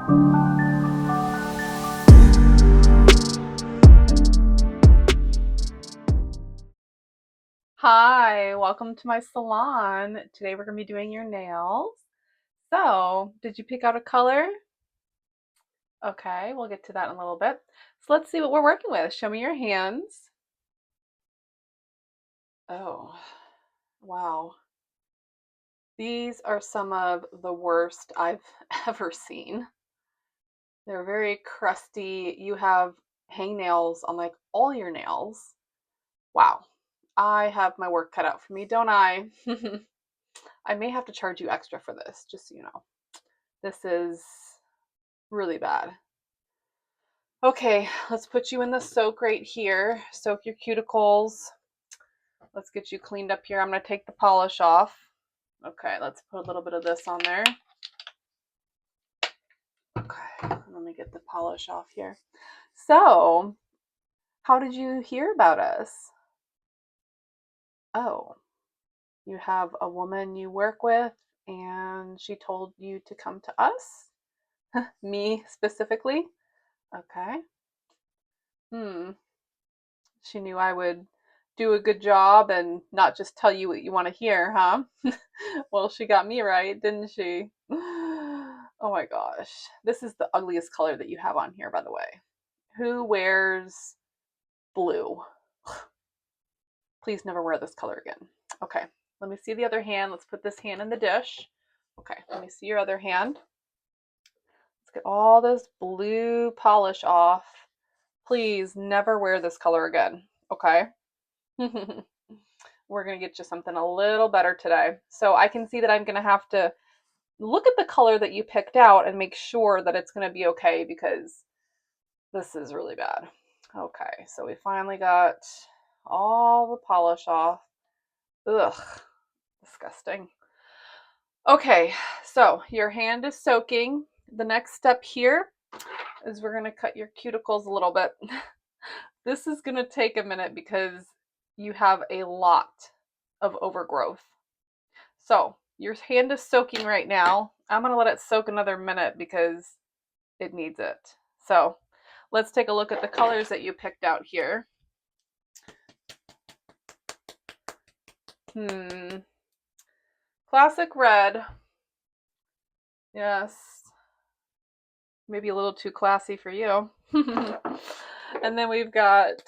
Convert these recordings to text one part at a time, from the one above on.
Hi, welcome to my salon. Today we're going to be doing your nails. So, did you pick out a color? Okay, we'll get to that in a little bit. So let's see what we're working with. Show me your hands. Oh, wow. These are some of the worst I've ever seen. They're very crusty. You have hangnails on like all your nails. Wow. I have my work cut out for me, don't I? I may have to charge you extra for this, just so you know. This is really bad. Okay, let's put you in the soak right here. Soak your cuticles. Let's get you cleaned up here. I'm going to take the polish off. Okay, let's put a little bit of this on there. Okay, let me get the polish off here. So, how did you hear about us? Oh, you have a woman you work with and she told you to come to us? Me specifically? Okay. She knew I would do a good job and not just tell you what you want to hear, huh? Well, she got me right, didn't she? Oh my gosh. This is the ugliest color that you have on here, by the way. Who wears blue? Please never wear this color again. Okay, let me see the other hand. Let's put this hand in the dish. Okay, let me see your other hand. Let's get all this blue polish off. Please never wear this color again, okay? We're going to get you something a little better today. So I can see that I'm going to have to look at the color that you picked out and make sure that it's going to be okay because this is really bad. Okay, so we finally got all the polish off. Ugh, disgusting. Okay, so your hand is soaking. The next step here is we're going to cut your cuticles a little bit. This is going to take a minute because you have a lot of overgrowth. So your hand is soaking right now. I'm going to let it soak another minute because it needs it. So let's take a look at the colors that you picked out here. Classic red. Yes. Maybe a little too classy for you. And then we've got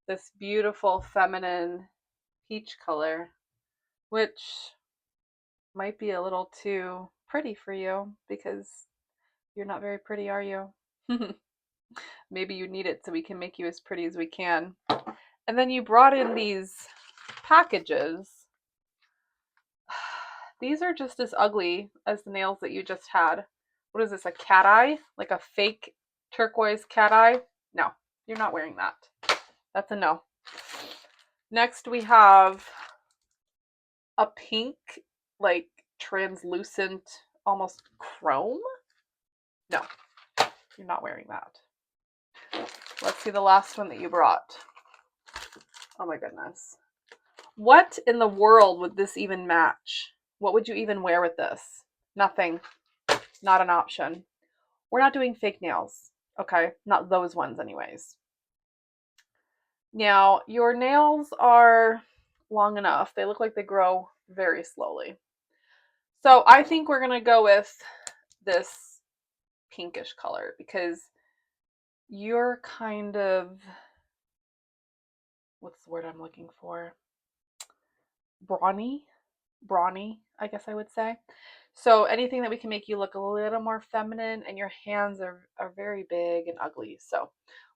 this beautiful feminine peach color, which might be a little too pretty for you because you're not very pretty, are you? Maybe you need it so we can make you as pretty as we can. And then you brought in these packages. These are just as ugly as the nails that you just had. What is this, a cat eye? Like a fake turquoise cat eye? No, you're not wearing that. That's a no. Next we have a pink, like translucent, almost chrome. No, you're not wearing that. Let's see the last one that you brought. Oh my goodness. What in the world would this even match? What would you even wear with this? Nothing. Not an option. We're not doing fake nails, okay? Not those ones anyways. Now, your nails are long enough. They look like they grow very slowly. So I think we're going to go with this pinkish color because you're kind of, what's the word I'm looking for? Brawny, I guess I would say. So anything that we can make you look a little more feminine, and your hands are very big and ugly. So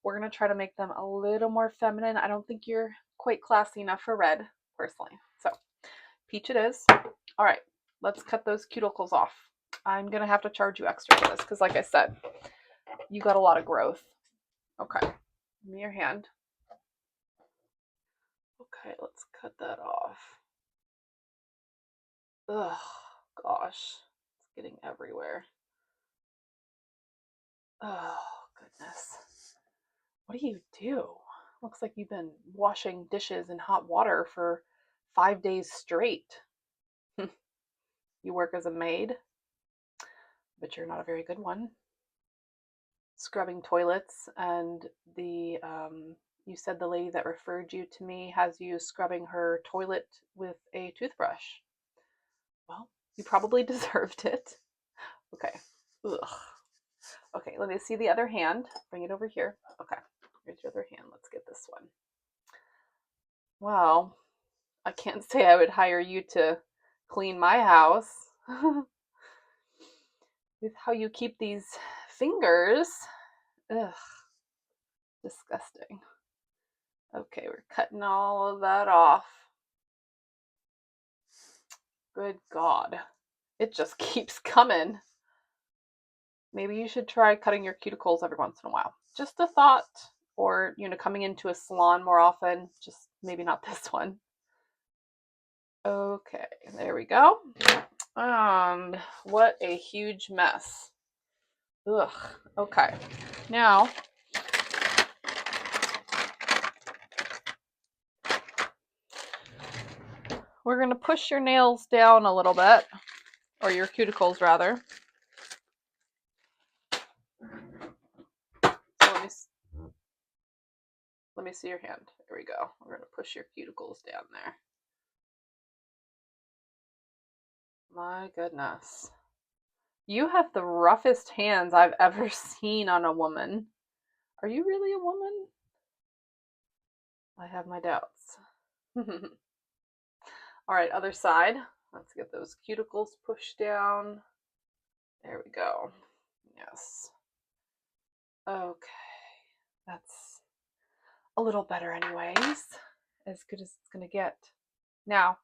we're going to try to make them a little more feminine. I don't think you're quite classy enough for red, personally. So peach it is. All right, let's cut those cuticles off. I'm going to have to charge you extra for this because, like I said, you got a lot of growth. Okay, give me your hand. Okay, let's cut that off. Ugh, gosh, it's getting everywhere. Oh, goodness. What do you do? Looks like you've been washing dishes in hot water for 5 days straight. You work as a maid? but you're not a very good one. Scrubbing toilets, and the you said the lady that referred you to me has you scrubbing her toilet with a toothbrush. Well, you probably deserved it. Okay. Ugh. Okay, let me see the other hand. Bring it over here. Okay, here's your other hand. Let's get this one. Well, I can't say I would hire you to clean my house. With how you keep these fingers. Ugh, disgusting. Okay, we're cutting all of that off. Good God. It just keeps coming. Maybe you should try cutting your cuticles every once in a while. Just a thought. Or, coming into a salon more often. Just maybe not this one. Okay, there we go. What a huge mess. Ugh. Okay. Now, we're going to push your nails down a little bit, or your cuticles rather. So let me see your hand. There we go. We're going to push your cuticles down there. My goodness. You have the roughest hands I've ever seen on a woman. Are you really a woman? I have my doubts. All right, other side. Let's get those cuticles pushed down. There we go. Yes. Okay. That's a little better anyways. As good as it's going to get. Now,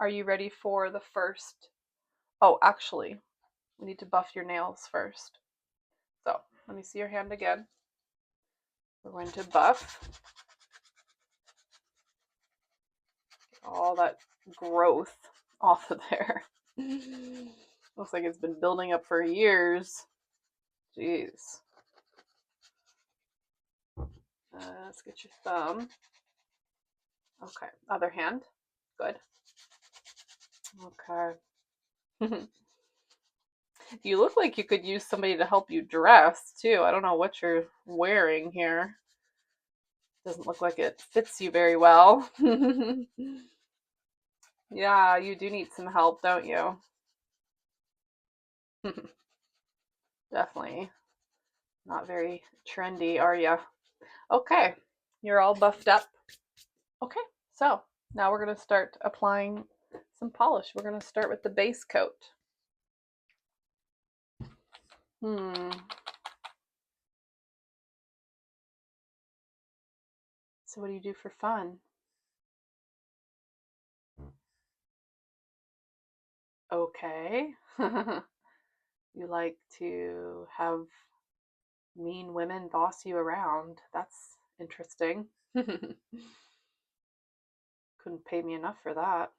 are you ready for the first? Oh, actually, we need to buff your nails first. So, let me see your hand again. We're going to buff all that growth off of there. Looks like it's been building up for years. Jeez. Let's get your thumb. Okay, other hand. Good. Okay. You look like you could use somebody to help you dress, too. I don't know what you're wearing here. Doesn't look like it fits you very well. Yeah, you do need some help, don't you? Definitely not very trendy, are you? Okay, you're all buffed up. Okay, so now we're going to start applying some polish. We're going to start with the base coat. So what do you do for fun? Okay. You like to have mean women boss you around. That's interesting. Couldn't pay me enough for that.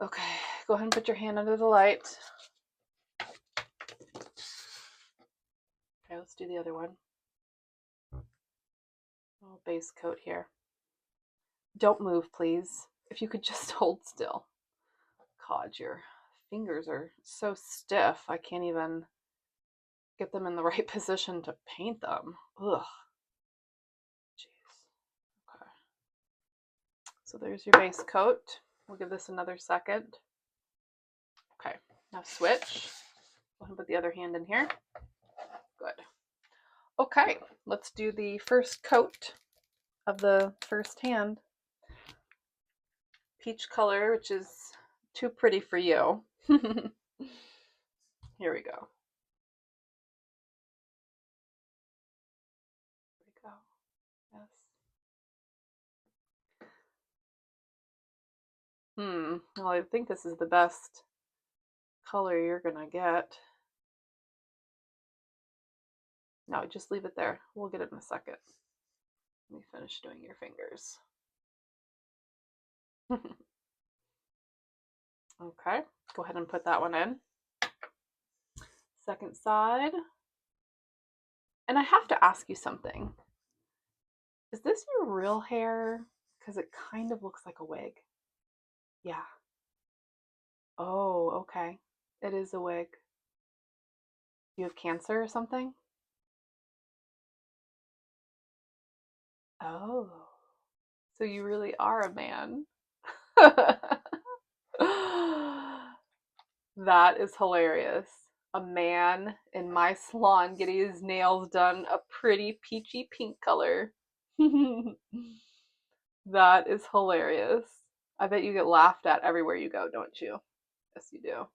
Okay, go ahead and put your hand under the light. Okay, let's do the other one. Oh, base coat here. Don't move, please. If you could just hold still. God, your fingers are so stiff. I can't even get them in the right position to paint them. Ugh. Jeez. Okay. So there's your base coat. We'll give this another second. Okay, now switch. Go ahead and put the other hand in here. Good. Okay, let's do the first coat of the first hand. Peach color, which is too pretty for you. Here we go. Here we go. Yes. Well, I think this is the best color you're gonna get. No, just leave it there. We'll get it in a second. Let me finish doing your fingers. Okay, go ahead and put that one in. Second side. And I have to ask you something. Is this your real hair? Because it kind of looks like a wig. Yeah. Oh, okay. It is a wig. You have cancer or something? Oh, so you really are a man. That is hilarious. A man in my salon getting his nails done a pretty peachy pink color. That is hilarious. I bet you get laughed at everywhere you go, don't you? Yes, you do.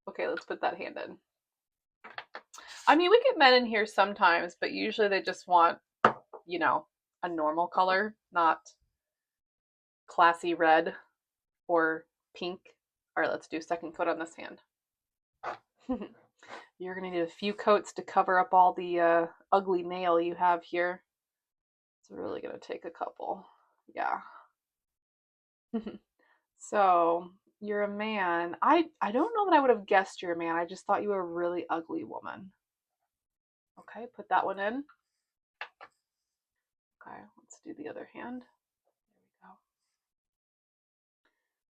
Okay, let's put that hand in. I mean, we get men in here sometimes, but usually they just want, you know, a normal color, not classy red or pink. All right, let's do second coat on this hand. You're going to need a few coats to cover up all the ugly nail you have here. It's really going to take a couple. Yeah. So, you're a man. I don't know that I would have guessed you're a man. I just thought you were a really ugly woman. Okay, put that one in. Okay, let's do the other hand. There we go.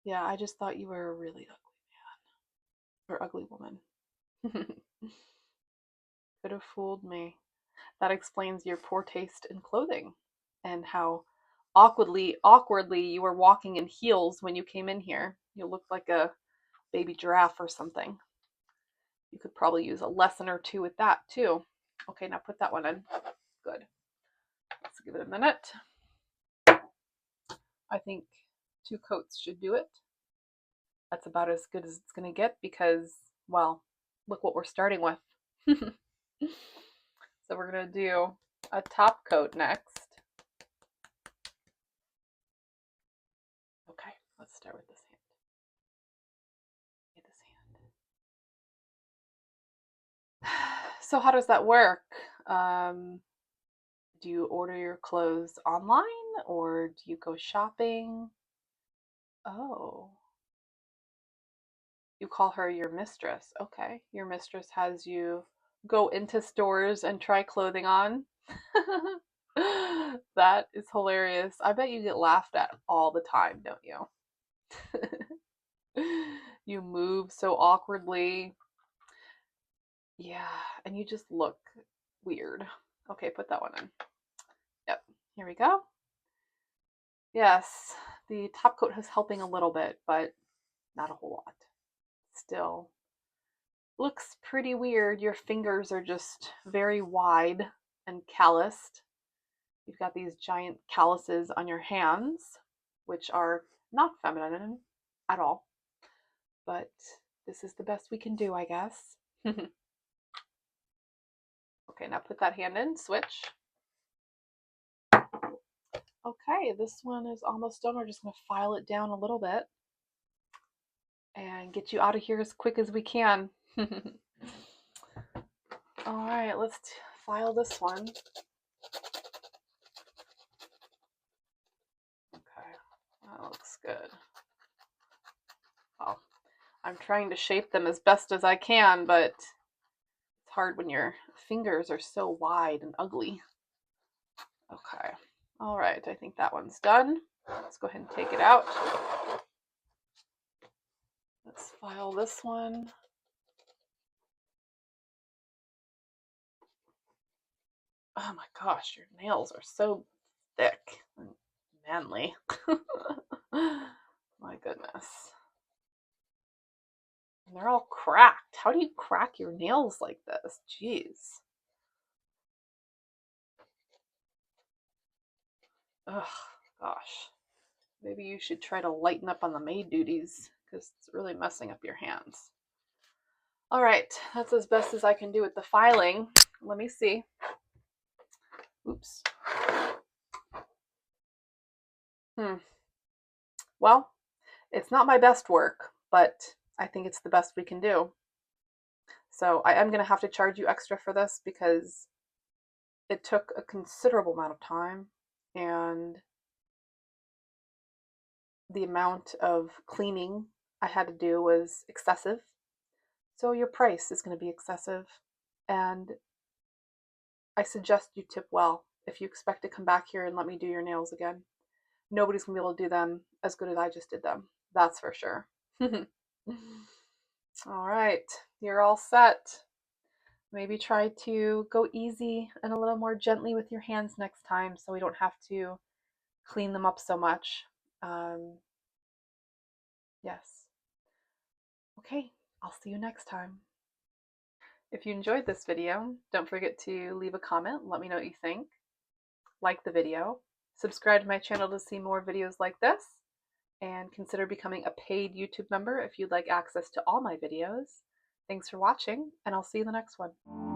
Yeah, I just thought you were a really ugly man. Or ugly woman. Could have fooled me. That explains your poor taste in clothing and how awkwardly you were walking in heels when you came in here. You looked like a baby giraffe or something. You could probably use a lesson or two with that too. Okay, now put that one in. Good. Let's give it a minute. I think 2 coats should do it. That's about as good as it's going to get because, well, look what we're starting with. So we're going to do a top coat next. Okay, let's start with this hand. Okay, this hand. So how does that work? Do you order your clothes online or do you go shopping? Oh, you call her your mistress. Okay, your mistress has you go into stores and try clothing on. That is hilarious. I bet you get laughed at all the time, don't you? You move so awkwardly. Yeah, and you just look weird. Okay, put that one in. Yep, here we go. Yes, the top coat is helping a little bit, but not a whole lot. Still looks pretty weird. Your fingers are just very wide and calloused. You've got these giant calluses on your hands, which are not feminine at all. But this is the best we can do, I guess. Okay, now put that hand in, switch. Okay, this one is almost done. We're just going to file it down a little bit and get you out of here as quick as we can. All right, let's file this one. Okay, that looks good. Well, I'm trying to shape them as best as I can, but it's hard when your fingers are so wide and ugly. Okay, all right, I think that one's done. Let's go ahead and take it out. Let's file this one. Oh my gosh, your nails are so thick and manly. My goodness. And they're all cracked. How do you crack your nails like this? Jeez. Ugh, gosh. Maybe you should try to lighten up on the maid duties because it's really messing up your hands. All right, that's as best as I can do with the filing. Let me see. Oops. Well, it's not my best work, but I think it's the best we can do. So I am going to have to charge you extra for this because it took a considerable amount of time and the amount of cleaning I had to do was excessive. So your price is going to be excessive. And I suggest you tip well if you expect to come back here and let me do your nails again. Nobody's going to be able to do them as good as I just did them. That's for sure. All right, you're all set. Maybe try to go easy and a little more gently with your hands next time so we don't have to clean them up so much. Um, yes. Okay, I'll see you next time. If you enjoyed this video, don't forget to leave a comment, let me know what you think, like the video, subscribe to my channel to see more videos like this, and consider becoming a paid YouTube member if you'd like access to all my videos. Thanks for watching, and I'll see you in the next one.